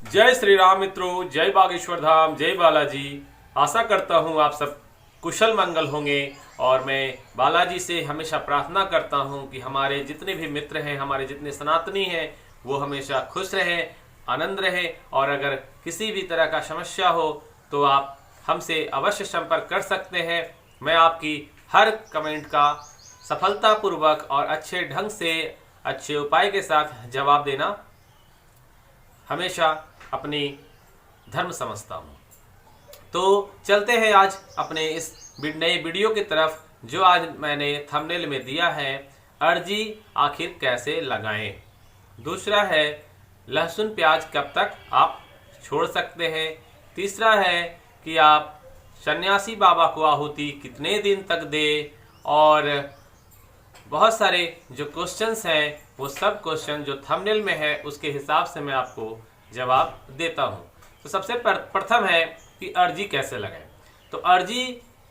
जय श्री राम मित्रों, जय बागेश्वर धाम, जय बालाजी। आशा करता हूँ आप सब कुशल मंगल होंगे। और मैं बालाजी से हमेशा प्रार्थना करता हूँ कि हमारे जितने भी मित्र हैं, हमारे जितने सनातनी हैं, वो हमेशा खुश रहें, आनंद रहें। और अगर किसी भी तरह का समस्या हो तो आप हमसे अवश्य संपर्क कर सकते हैं। मैं आपकी हर कमेंट का सफलतापूर्वक और अच्छे ढंग से, अच्छे उपाय के साथ जवाब देना हमेशा अपनी धर्म समझता हूँ। तो चलते हैं आज अपने इस नए वीडियो की तरफ, जो आज मैंने थंबनेल में दिया है, अर्जी आखिर कैसे लगाएं। दूसरा है लहसुन प्याज कब तक आप छोड़ सकते हैं। तीसरा है कि आप सन्यासी बाबा को आहुति कितने दिन तक दें। और बहुत सारे जो क्वेश्चंस हैं, वो सब क्वेश्चन जो थंबनेल में है उसके हिसाब से मैं आपको जवाब देता हूं। तो सबसे प्रथम है कि अर्जी कैसे लगाएं। तो अर्जी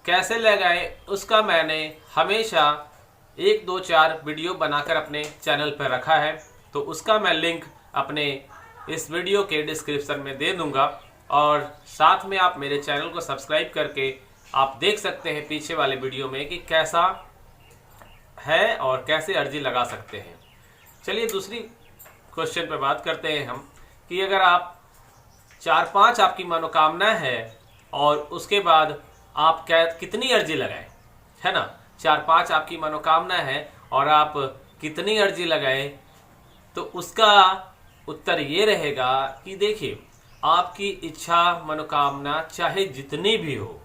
कैसे लगाएं उसका मैंने हमेशा 1, 2, 4 वीडियो बनाकर अपने चैनल पर रखा है। तो उसका मैं लिंक अपने इस वीडियो के डिस्क्रिप्शन में दे दूंगा। और साथ में आप मेरे चैनल को सब्सक्राइब करके आप देख सकते हैं पीछे वाले वीडियो में कि कैसा है और कैसे अर्जी लगा सकते हैं। चलिए दूसरी क्वेश्चन पर बात करते हैं हम कि अगर आप 4-5 आपकी मनोकामना है और उसके बाद आप कितनी अर्जी लगाएं, है ना। 4-5 आपकी मनोकामना है और आप कितनी अर्जी लगाएं, तो उसका उत्तर ये रहेगा कि देखिए, आपकी इच्छा मनोकामना चाहे जितनी भी हो,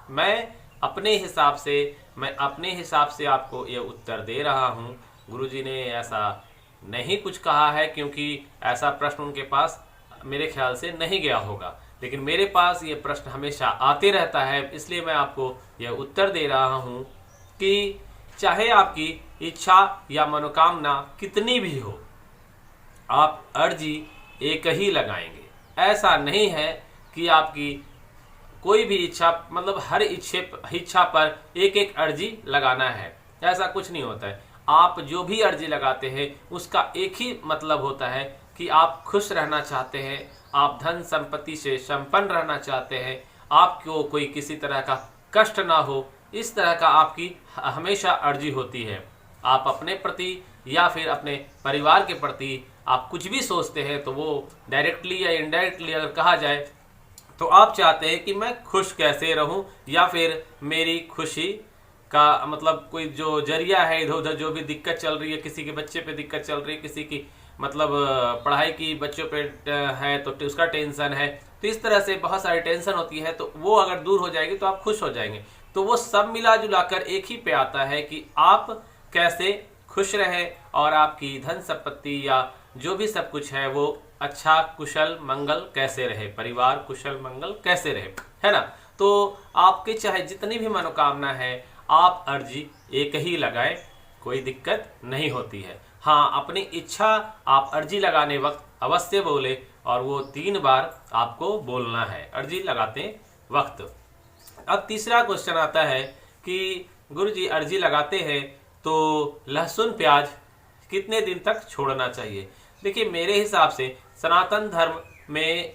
मैं अपने हिसाब से आपको ये उत्तर दे रहा हूँ। गुरुजी ने ऐसा नहीं कुछ कहा है, क्योंकि ऐसा प्रश्न उनके पास मेरे ख्याल से नहीं गया होगा। लेकिन मेरे पास ये प्रश्न हमेशा आते रहता है, इसलिए मैं आपको यह उत्तर दे रहा हूँ कि चाहे आपकी इच्छा या मनोकामना कितनी भी हो, आप अर्जी एक ही लगाएंगे। ऐसा नहीं है कि आपकी कोई भी इच्छा, मतलब हर इच्छा पर एक एक अर्जी लगाना है, ऐसा कुछ नहीं होता है। आप जो भी अर्जी लगाते हैं उसका एक ही मतलब होता है कि आप खुश रहना चाहते हैं, आप धन संपत्ति से संपन्न रहना चाहते हैं, आपको कोई किसी तरह का कष्ट ना हो, इस तरह का आपकी हमेशा अर्जी होती है। आप अपने प्रति या फिर अपने परिवार के प्रति आप कुछ भी सोचते हैं तो वो डायरेक्टली या इनडायरेक्टली अगर कहा जाए तो आप चाहते हैं कि मैं खुश कैसे रहूं, या फिर मेरी खुशी का मतलब कोई जो जरिया है, इधर उधर जो भी दिक्कत चल रही है, किसी के बच्चे पे दिक्कत चल रही है, किसी की मतलब पढ़ाई की बच्चों पे है तो उसका टेंशन है, तो इस तरह से बहुत सारी टेंशन होती है, तो वो अगर दूर हो जाएगी तो आप खुश हो जाएंगे। तो वो सब मिला जुला कर एक ही पे आता है कि आप कैसे खुश रहे और आपकी धन संपत्ति या जो भी सब कुछ है वो अच्छा कुशल मंगल कैसे रहे, परिवार कुशल मंगल कैसे रहे, है ना। तो आपके चाहे जितनी भी मनोकामना है, आप अर्जी एक ही लगाएं, कोई दिक्कत नहीं होती है। हाँ, अपनी इच्छा आप अर्जी लगाने वक्त अवश्य बोले, और वो 3 बार आपको बोलना है अर्जी लगाते वक्त। अब तीसरा क्वेश्चन आता है कि गुरुजी अर्जी लगाते हैं तो लहसुन प्याज कितने दिन तक छोड़ना चाहिए। देखिए, मेरे हिसाब से सनातन धर्म में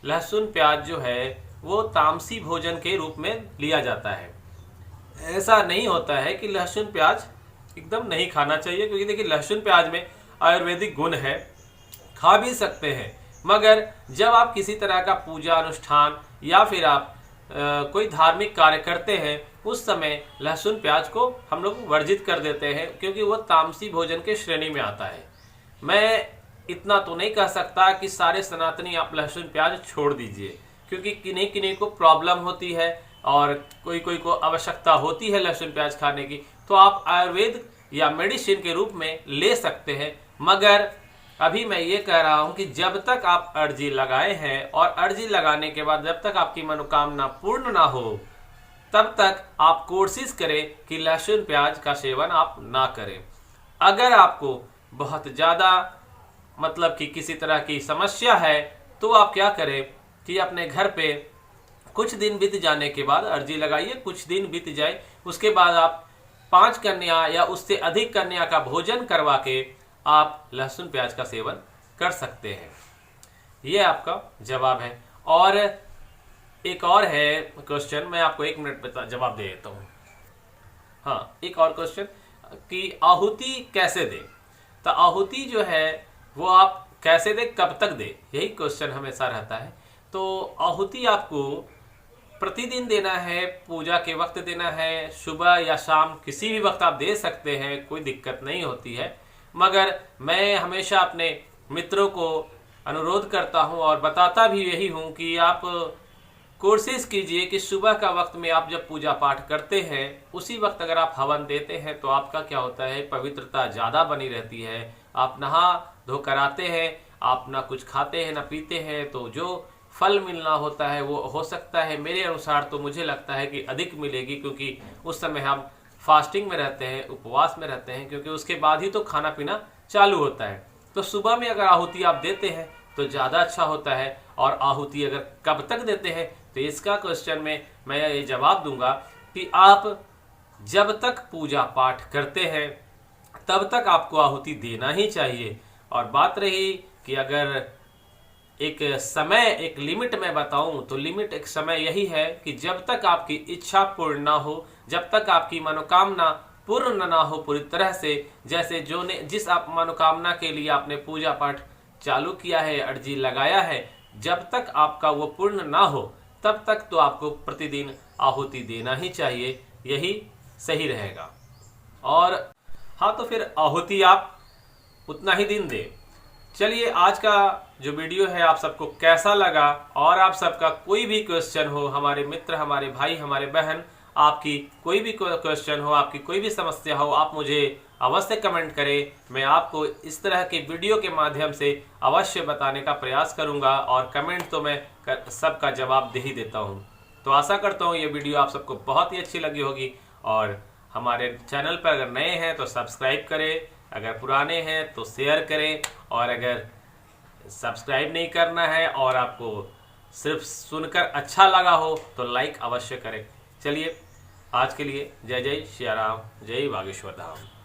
लहसुन प्याज जो है वो तामसी भोजन के रूप में लिया जाता है। ऐसा नहीं होता है कि लहसुन प्याज एकदम नहीं खाना चाहिए, क्योंकि देखिए लहसुन प्याज में आयुर्वेदिक गुण है, खा भी सकते हैं। मगर जब आप किसी तरह का पूजा अनुष्ठान या फिर आप कोई धार्मिक कार्य करते हैं, उस समय लहसुन प्याज को हम लोग वर्जित कर देते हैं, क्योंकि वो तामसी भोजन के श्रेणी में आता है। मैं इतना तो नहीं कह सकता कि सारे सनातनी आप लहसुन प्याज छोड़ दीजिए, क्योंकि किन्हीं किन्हीं को प्रॉब्लम होती है और कोई कोई को आवश्यकता होती है लहसुन प्याज खाने की, तो आप आयुर्वेद या मेडिसिन के रूप में ले सकते हैं। मगर अभी मैं ये कह रहा हूं कि जब तक आप अर्जी लगाए हैं और अर्जी लगाने के बाद जब तक आपकी मनोकामना पूर्ण ना हो, तब तक आप कोशिश करें कि लहसुन प्याज का सेवन आप ना करें। अगर आपको बहुत ज़्यादा मतलब कि किसी तरह की समस्या है, तो आप क्या करें कि अपने घर पे कुछ दिन बीत जाने के बाद अर्जी लगाइए। कुछ दिन बीत जाए उसके बाद आप 5 कन्या या उससे अधिक कन्या का भोजन करवा के आप लहसुन प्याज का सेवन कर सकते हैं। ये आपका जवाब है। और एक और है क्वेश्चन, मैं आपको 1 मिनट जवाब दे देता हूँ। हाँ, एक और क्वेश्चन कि आहुति कैसे दे। तो आहुति जो है वो आप कैसे दे, कब तक दे, यही क्वेश्चन हमेशा रहता है। तो आहुति आपको प्रतिदिन देना है, पूजा के वक्त देना है, सुबह या शाम किसी भी वक्त आप दे सकते हैं, कोई दिक्कत नहीं होती है। मगर मैं हमेशा अपने मित्रों को अनुरोध करता हूं और बताता भी यही हूं कि आप कोशिश कीजिए कि सुबह का वक्त में आप जब पूजा पाठ करते हैं उसी वक्त अगर आप हवन देते हैं तो आपका क्या होता है, पवित्रता ज़्यादा बनी रहती है। आप नहा धोकर आते हैं, आप ना कुछ खाते हैं ना पीते हैं, तो जो फल मिलना होता है वो हो सकता है, मेरे अनुसार तो मुझे लगता है कि अधिक मिलेगी, क्योंकि उस समय हम फास्टिंग में रहते हैं, उपवास में रहते हैं, क्योंकि उसके बाद ही तो खाना पीना चालू होता है। तो सुबह में अगर आहुति आप देते हैं तो ज़्यादा अच्छा होता है। और आहुति अगर कब तक देते हैं, तो इसका क्वेश्चन में मैं ये जवाब दूंगा कि आप जब तक पूजा पाठ करते हैं तब तक आपको आहुति देना ही चाहिए। और बात रही कि अगर एक समय, एक लिमिट मैं बताऊं, तो लिमिट, एक समय यही है कि जब तक आपकी इच्छा पूर्ण ना हो, जब तक आपकी मनोकामना पूर्ण ना हो पूरी तरह से, जैसे जो ने जिस आप मनोकामना के लिए आपने पूजा पाठ चालू किया है, अर्जी लगाया है, जब तक आपका वो पूर्ण ना हो तब तक तो आपको प्रतिदिन आहुति देना ही चाहिए, यही सही रहेगा। और हाँ, तो फिर आहुति आप उतना ही दिन दें। चलिए, आज का जो वीडियो है आप सबको कैसा लगा, और आप सबका कोई भी क्वेश्चन हो, हमारे मित्र, हमारे भाई, हमारे बहन, आपकी कोई भी क्वेश्चन हो, आपकी कोई भी समस्या हो, आप मुझे अवश्य कमेंट करें। मैं आपको इस तरह के वीडियो के माध्यम से अवश्य बताने का प्रयास करूंगा, और कमेंट तो मैं सबका जवाब दे ही देता हूं। तो आशा करता हूं ये वीडियो आप सबको बहुत ही अच्छी लगी होगी। और हमारे चैनल पर अगर नए हैं तो सब्सक्राइब करें, अगर पुराने हैं तो शेयर करें, और अगर सब्सक्राइब नहीं करना है और आपको सिर्फ सुनकर अच्छा लगा हो तो लाइक अवश्य करें। चलिए, आज के लिए जय जय श्री राम, जय बागेश्वर धाम।